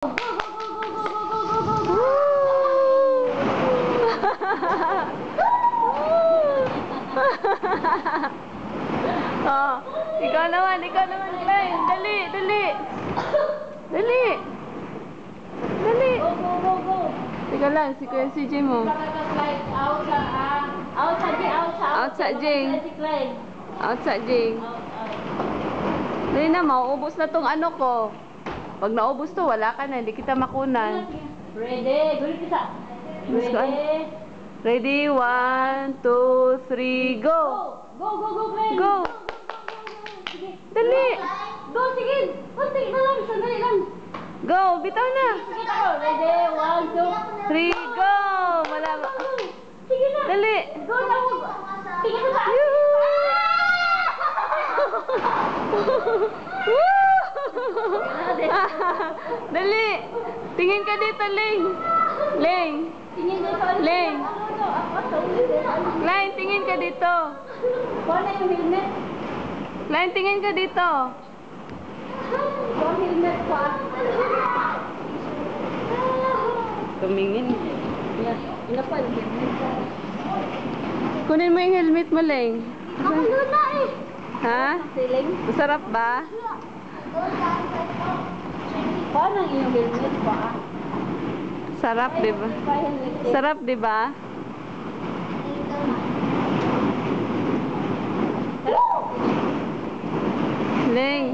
Oh, ikaw naman, Klein. Dali, dali. Dali. Dali. Go. Teka lang, si Kuya CJ mo. Outside, Jing. Outside, Jing. Dali na, mauubos na tong ano ko. Pag naubos to, wala ka na. Hindi kita makunan. Ready. Ready? 1, 2, 3, go! Go, Glenn. Go! Sige. Dali! Go, sige. Kunti na lang, sandali lang. Go! Bitaw na! Sige ako. Ready, 1, 2. 3, go! Malama. Sige na. Dali! Go na ako. Sige na. Dali! Tingin ka dito, Ling! Ling! Ling! Ling, tingin ka dito! Wala yung helmet. Ling, tingin ka dito! Yung helmet pa. Tumingin. Inapan, helmet pa. Kunin mo yung helmet mo, Ling. Ako luna eh. Ha? Feeling? Masarap ba? Paano ang iyong helmet pa? Sarap, di ba? Sarap, di ba? Ling.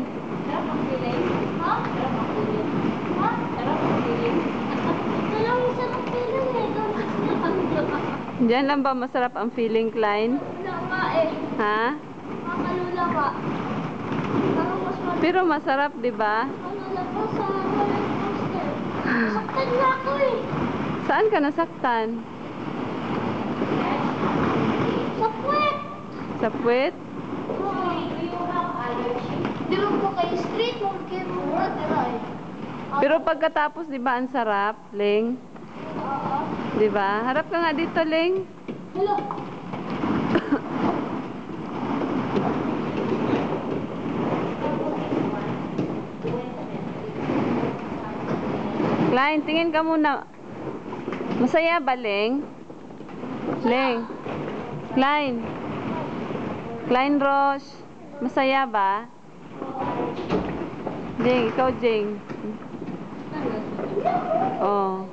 Sarap ang feeling? Ha? Sarap ang feeling? Ha? Sarap ang feeling? Sarap feeling eh. Diyan lang ba masarap ang feeling, Klein? Wala nga eh. Ha? Makalula ka. Parang mas Pero masarap, di ba? malala pa sa roller coaster. Saktan na ako eh. Saan ka nasaktan? Sa puwet. Sa puwet? Di mo po kay street mo kay mo try. Pero pagkatapos, di ba, ang sarap, Ling? Oo. Di ba? Harap ka nga dito, Ling. Hello. Klein, tingin ka muna. Masaya ba, Ling? Ling. Klein. Klein Roche. Masaya ba? Jing, ikaw, Jing. Oh.